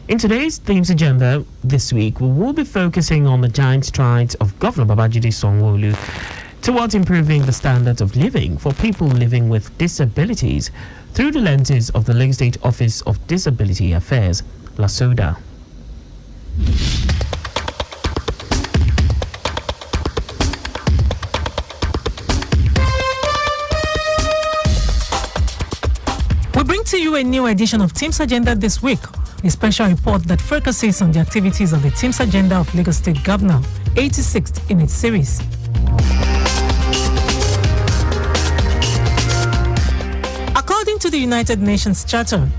In today's themes agenda this week, we will be focusing on the giant strides of Governor Babajide Sanwo-Olu towards improving the standard of living for people living with disabilities through the lenses of the Lagos State Office of Disability Affairs, LASODA. We bring to you a new edition of Teams Agenda this week, a special report that focuses on the activities of the Teams Agenda of Lagos State Governor, 86th in its series. According to the United Nations Charter,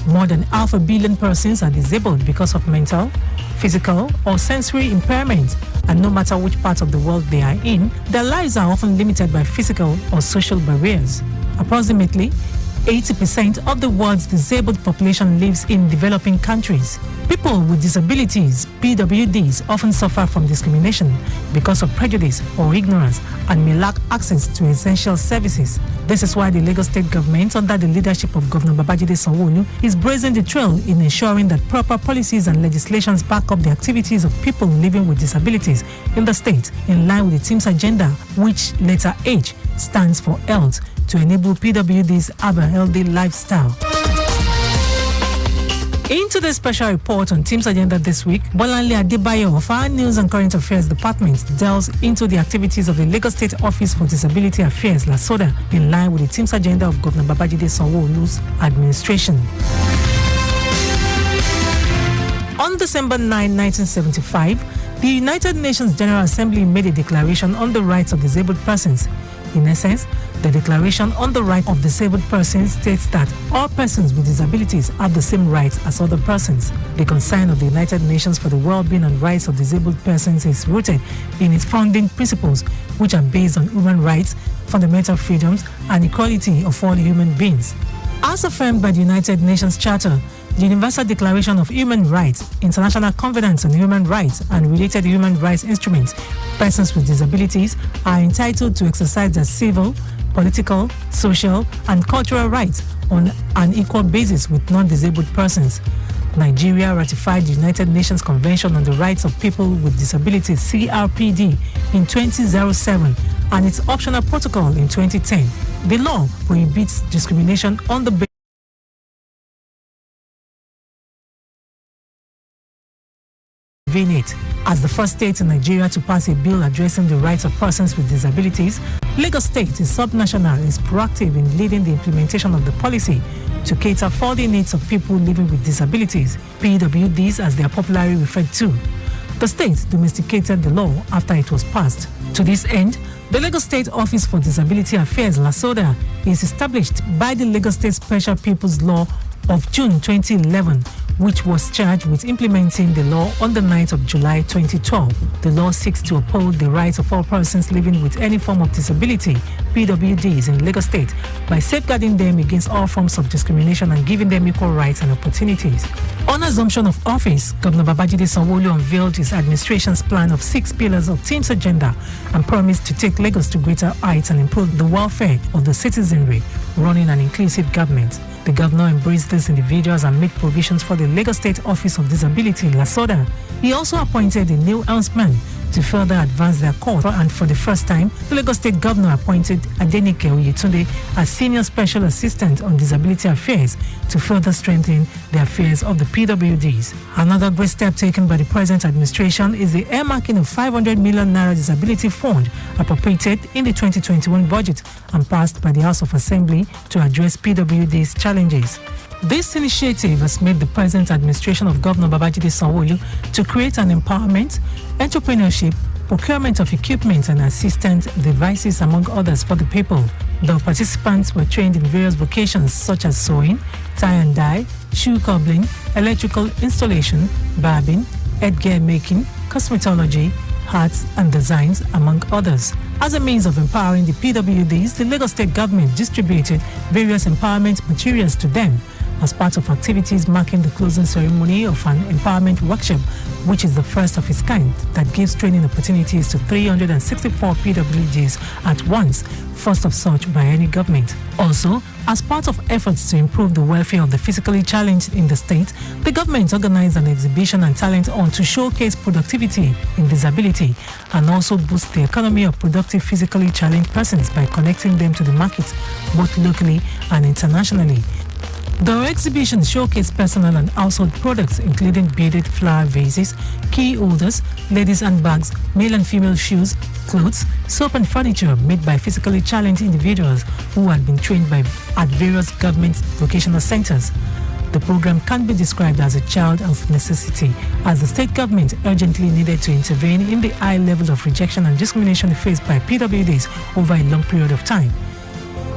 more than 500 million persons are disabled because of mental, physical, or sensory impairment, and no matter which part of the world they are in, their lives are often limited by physical or social barriers. Approximately 80% of the world's disabled population lives in developing countries. People with disabilities, PWDs, often suffer from discrimination because of prejudice or ignorance and may lack access to essential services. This is why the Lagos State government, under the leadership of Governor Babajide Sanwo-Olu, is blazing the trail in ensuring that proper policies and legislations back up the activities of people living with disabilities in the state, in line with the team's agenda, which letter H stands for health, to enable PWDs have a healthy lifestyle. Into the special report on Team's Agenda this week, Bolanle Adebayo of our News and Current Affairs Department delves into the activities of the Lagos State Office for Disability Affairs, LASODA, in line with the Team's Agenda of Governor Babajide Sanwo-Olu's administration. On December 9, 1975, the United Nations General Assembly made a declaration on the rights of disabled persons. In essence, the Declaration on the Rights of Disabled Persons states that all persons with disabilities have the same rights as other persons. The concern of the United Nations for the well-being and rights of disabled persons is rooted in its founding principles, which are based on human rights, fundamental freedoms, and equality of all human beings. As affirmed by the United Nations Charter, the Universal Declaration of Human Rights, International Covenants on Human Rights, and related human rights instruments, persons with disabilities are entitled to exercise their civil, political, social, and cultural rights on an equal basis with non-disabled persons. Nigeria ratified the United Nations Convention on the Rights of People with Disabilities, CRPD, in 2007 and its optional protocol in 2010. The law prohibits discrimination on the basis it. As the first state in Nigeria to pass a bill addressing the rights of persons with disabilities, Lagos State, is subnational, is proactive in leading the implementation of the policy to cater for the needs of people living with disabilities, PWDs as they are popularly referred to. The state domesticated the law after it was passed. To this end, the Lagos State Office for Disability Affairs, LASODA, is established by the Lagos State Special People's Law of June 2011, which was charged with implementing the law on the 9th of July 2012. The law seeks to uphold the rights of all persons living with any form of disability, PWDs, in Lagos State by safeguarding them against all forms of discrimination and giving them equal rights and opportunities. On assumption of office, Governor Babajide Sanwo-Olu unveiled his administration's plan of 6 pillars of Team's Agenda and promised to take Lagos to greater heights and improve the welfare of the citizenry, running an inclusive government. The governor embraced these individuals and made provisions for the Lagos State Office of Disability, LASODA. He also appointed a new helmsman to further advance their cause, and for the first time, the Lagos State Governor appointed Adenike Oyetunde as Senior Special Assistant on Disability Affairs to further strengthen the affairs of the PWDs. Another great step taken by the present administration is the earmarking of 500 million naira disability fund appropriated in the 2021 budget and passed by the House of Assembly to address PWDs' challenges. This initiative has made the present administration of Governor Babajide Sanwo-Olu to create an empowerment, entrepreneurship, procurement of equipment and assistance devices, among others, for the people. The participants were trained in various vocations such as sewing, tie and dye, shoe cobbling, electrical installation, barbing, headgear making, cosmetology, arts and designs, among others. As a means of empowering the PWDs, the Lagos State government distributed various empowerment materials to them. as part of activities marking the closing ceremony of an empowerment workshop, which is the first of its kind that gives training opportunities to 364 PWDs at once, first of such by any government. Also, as part of efforts to improve the welfare of the physically challenged in the state, the government organized an exhibition and talent hunt to showcase productivity in disability and also boost the economy of productive physically challenged persons by connecting them to the market, both locally and internationally. The exhibition showcased personal and household products including beaded flower vases, key holders, ladies' handbags, male and female shoes, clothes, soap and furniture made by physically challenged individuals who had been trained at various government vocational centers. The program can be described as a child of necessity, as the state government urgently needed to intervene in the high level of rejection and discrimination faced by PWDs over a long period of time.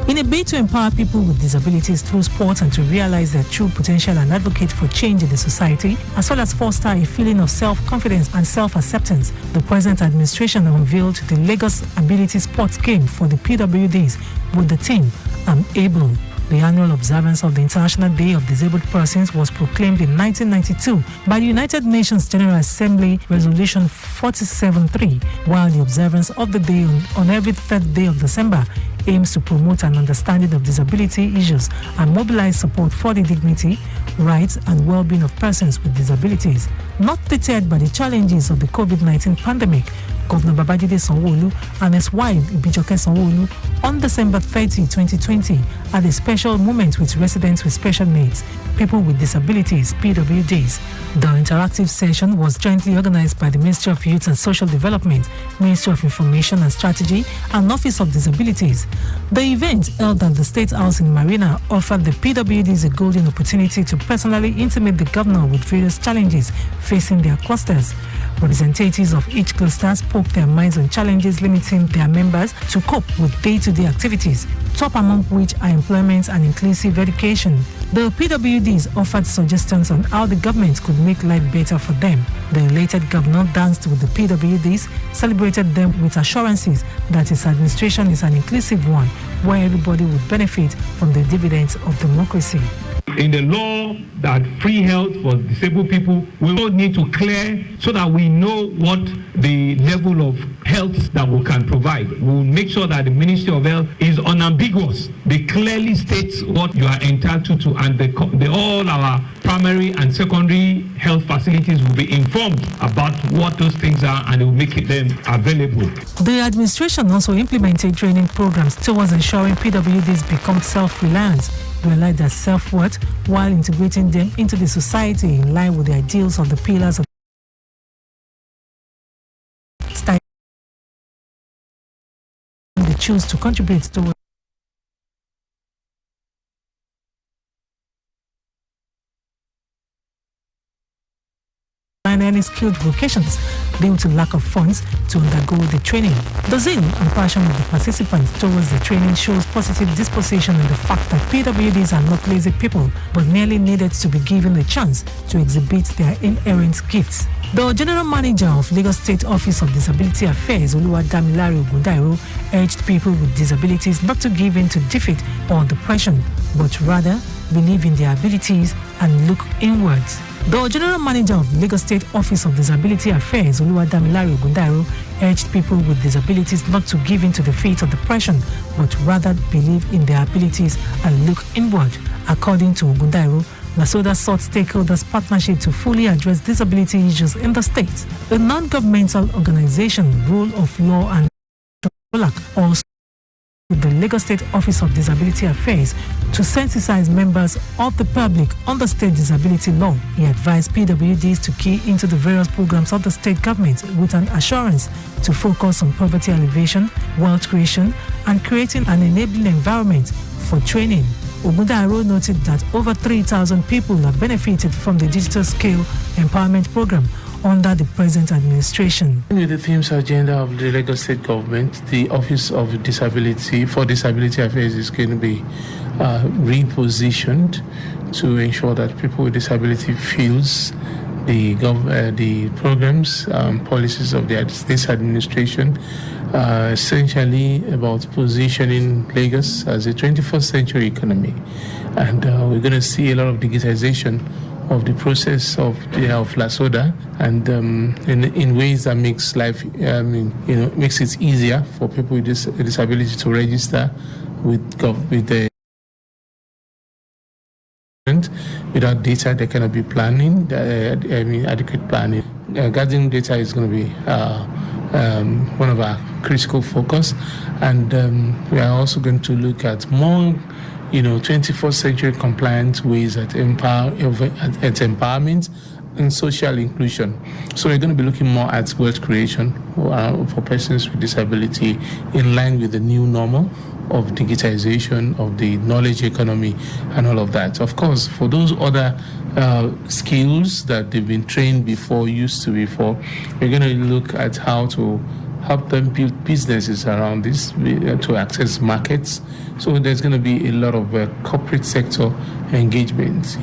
In a bid to empower people with disabilities through sports and to realize their true potential and advocate for change in the society, as well as foster a feeling of self-confidence and self-acceptance, the present administration unveiled the Lagos Ability Sports Game for the PWDs with the theme, I'm Able. The annual observance of the International Day of Disabled Persons was proclaimed in 1992 by the United Nations General Assembly Resolution 47.3, while the observance of the day on every third day of December aims to promote an understanding of disability issues and mobilize support for the dignity, rights and well-being of persons with disabilities. Not deterred by the challenges of the COVID-19 pandemic, Governor Babajide Sanwo-Olu and his wife Ibijoke Sanwo-Olu on December 30, 2020 had a special moment with residents with special needs, people with disabilities, PWDs. The interactive session was jointly organized by the Ministry of Youth and Social Development, Ministry of Information and Strategy, and Office of Disabilities. The event, held at the State House in Marina, offered the PWDs a golden opportunity to personally intimate the governor with various challenges facing their clusters. Representatives of each cluster spoke their minds on challenges limiting their members to cope with day-to-day activities, top among which are employment and inclusive education. The PWDs offered suggestions on how the government could make life better for them. The elated governor danced with the PWDs, celebrated them with assurances that his administration is an inclusive one, where everybody would benefit from the dividends of democracy. In the law that free health for disabled people, we all need to clear so that we know what the level of health that we can provide. We will make sure that the Ministry of Health is unambiguous. They clearly states what you are entitled to, and all our primary and secondary health facilities will be informed about what those things are, and they will make them available. The administration also implemented training programs towards ensuring PWDs become self-reliant, realize their self-worth while integrating them into the society in line with the ideals of the pillars of style they choose to contribute towards any skilled vocations due to lack of funds to undergo the training. The zeal and passion of the participants towards the training shows positive disposition in the fact that PWDs are not lazy people, but merely needed to be given a chance to exhibit their inherent gifts. The General Manager of Lagos State Office of Disability Affairs, Oluwadamilare Ogundairo, urged people with disabilities not to give in to defeat or depression, but rather believe in their abilities and look inwards. The General Manager of Lagos State Office of Disability Affairs, Oluwadamilare Ogundairo, urged people with disabilities not to give in to the fate of depression, but rather believe in their abilities and look inward. According to Ogundairo, Lasoda sought stakeholders' partnership to fully address disability issues in the state. A non-governmental organization, Rule of Law and also with the Lagos State Office of Disability Affairs to sensitize members of the public on the state disability law. He advised PWDs to key into the various programs of the state government with an assurance to focus on poverty alleviation, wealth creation, and creating an enabling environment for training. Ogundairo noted that over 3,000 people have benefited from the digital scale empowerment program under the present administration. With the themes agenda of the Lagos State government, the Office of Disability Affairs is going to be repositioned to ensure that people with disability feels the programs, policies of the state administration essentially about positioning Lagos as a 21st century economy. And we're going to see a lot of digitization of the process of LASODA, and in ways that makes life, makes it easier for people with disability to register with the without data. There cannot be planning. Adequate planning. Gathering data is going to be one of our critical focus, and we are also going to look at more 21st century compliant ways at empowerment and social inclusion. So we're going to be looking more at wealth creation for persons with disability in line with the new normal of digitization, of the knowledge economy, and all of that. Of course, for those other skills that they've been trained before, we're going to look at how to help them build businesses around this to access markets. So there's going to be a lot of corporate sector engagement.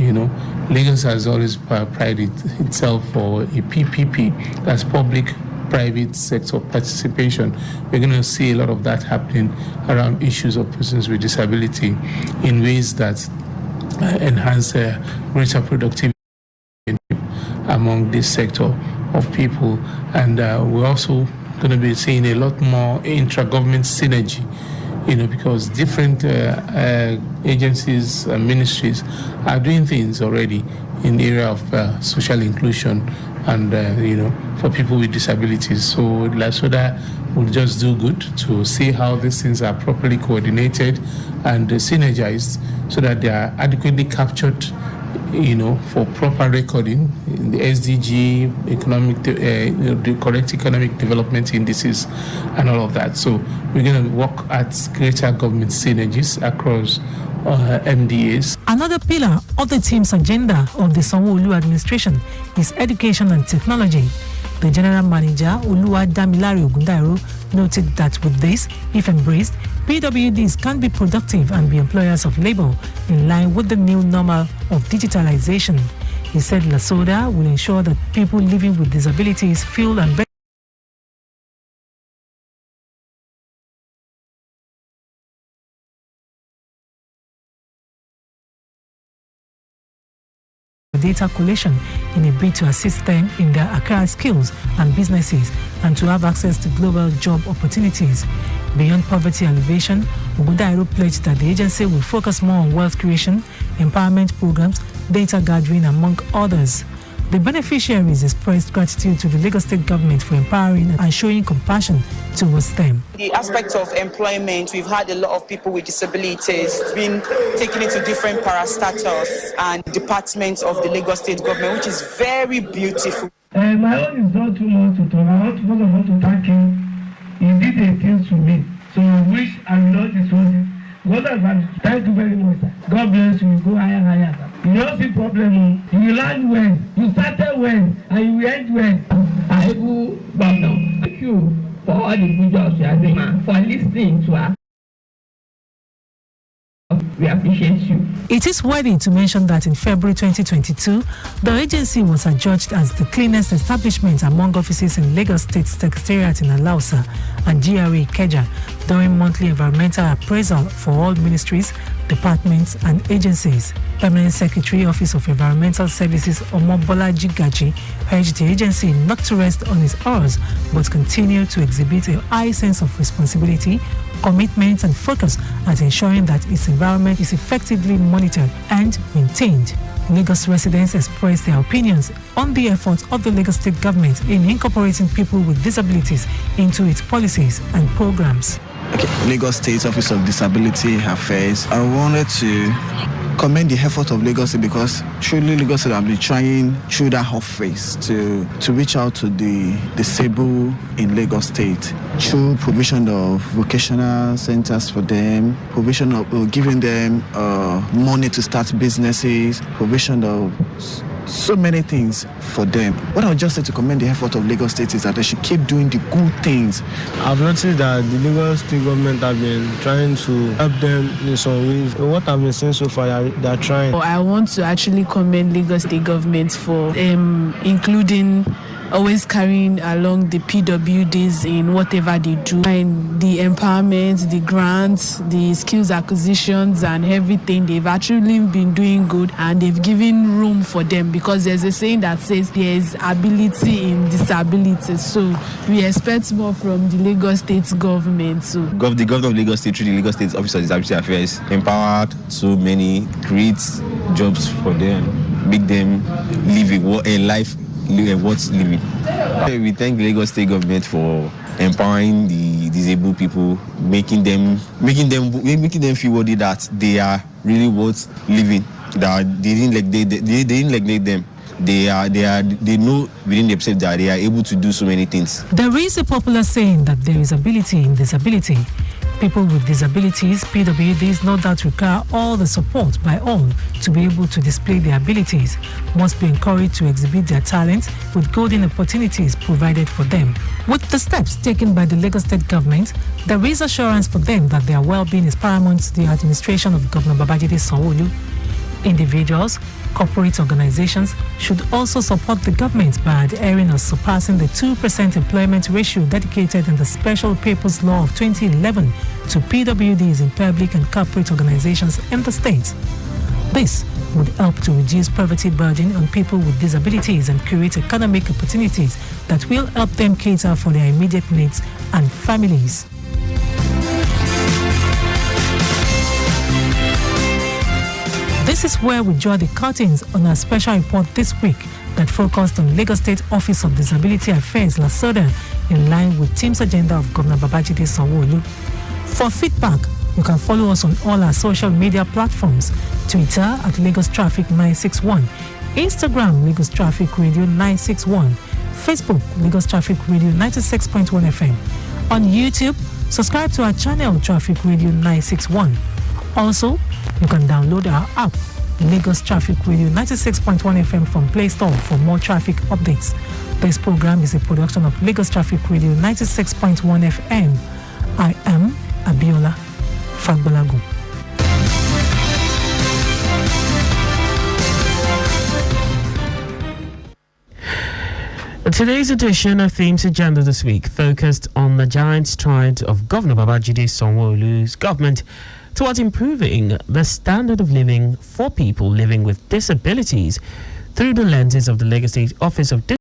Lagos has always prided itself for a PPP, that's public-private sector participation. We're going to see a lot of that happening around issues of persons with disability in ways that enhance greater productivity among this sector of people. And we're also going to be seeing a lot more intra-government synergy, because different agencies and ministries are doing things already in the area of social inclusion and, for people with disabilities. So LASODA will just do good to see how these things are properly coordinated and synergized so that they are adequately captured for proper recording in the SDG, the correct economic development indices, and all of that. So we're going to work at greater government synergies across MDAs. Another pillar of the team's agenda of the Sanwo-Olu administration is education and technology. The general manager, Oluwadamilare Ogundairo, noted that with this, if embraced, PWDs can be productive and be employers of labor in line with the new normal of digitalization. He said LASODA will ensure that people living with disabilities feel and data collation in a bid to assist them in their acquired skills and businesses and to have access to global job opportunities. Beyond poverty alleviation, Ogundairo pledged that the agency will focus more on wealth creation, empowerment programs, data gathering, among others. The beneficiaries expressed gratitude to the Lagos State government for empowering and showing compassion towards them. The aspect of employment, we've had a lot of people with disabilities being taken into different parastatals and departments of the Lagos State government, which is very beautiful. My own is not too much to talk. I want to thank him. He did a thing to me. So I wish I will not disown him. Thank you very much, sir. God bless you. Go higher, higher. You don't see problem. You learn well. You started well. And you end well. I will bow down. Thank you for all the good jobs you are doing, for listening to us. We appreciate you. It is worthy to mention that in February 2022, the agency was adjudged as the cleanest establishment among offices in Lagos State Secretariat in Alausa and GRA Ikeja during monthly environmental appraisal for all ministries, departments and agencies. Permanent Secretary, Office of Environmental Services Omobola Jigaji urged the agency not to rest on its oars but continue to exhibit a high sense of responsibility, commitment and focus at ensuring that its environment is effectively monitored and maintained. Lagos residents expressed their opinions on the efforts of the Lagos State government in incorporating people with disabilities into its policies and programs. Okay, Lagos State Office of Disability Affairs. I wanted to commend the effort of Lagos State because truly Lagos State have been trying through that office to reach out to the disabled in Lagos State through provision of vocational centers for them, provision of giving them money to start businesses, provision of so many things for them. What I would just say to commend the effort of Lagos State is that they should keep doing the good things. I've noticed that the Lagos State government have been trying to help them in some ways. What I've been seeing so far, they're trying. I want to actually commend Lagos State government for including always carrying along the PWDs in whatever they do, and the empowerment, the grants, the skills acquisitions and everything. They've actually been doing good, and they've given room for them, because there's a saying that says there's ability in disability. So we expect more from the Lagos State government. So the governor of Lagos State, through the Lagos State Office of Disability Affairs, empowered so many, create jobs for them, make them live a life worth living. We thank the Lagos State government for empowering the disabled people, making them feel worthy that they are really worth living. That they didn't neglect them. They know within themselves that they are able to do so many things. There is a popular saying that there is ability in disability. People with disabilities, PWDs, no doubt require all the support by all to be able to display their abilities, must be encouraged to exhibit their talents with golden opportunities provided for them. With the steps taken by the Lagos State government, there is assurance for them that their well-being is paramount to the administration of Governor Babajide Sanwo-Olu. Individuals, corporate organizations should also support the government by adhering or surpassing the 2% employment ratio dedicated in the Special Papers Law of 2011 to PWDs in public and corporate organizations in the state. This would help to reduce poverty burden on people with disabilities and create economic opportunities that will help them cater for their immediate needs and families. This is where we draw the curtains on our special report this week that focused on Lagos State Office of Disability Affairs, LASODA, in line with Team's agenda of Governor Babajide Sanwo-Olu. For feedback, you can follow us on all our social media platforms: Twitter at Lagos Traffic 961, Instagram Lagos Traffic Radio 961, Facebook Lagos Traffic Radio 96.1 FM. On YouTube, subscribe to our channel Traffic Radio 961. Also, you can download our app, Lagos Traffic Radio 96.1 FM from Play Store for more traffic updates. This program is a production of Lagos Traffic Radio 96.1 FM. I am Abiola Fagbolago. Today's edition of Themes Agenda this week focused on the giant stride of Governor Babajide Sanwo-Olu's government towards improving the standard of living for people living with disabilities through the lenses of the Lagos State Office of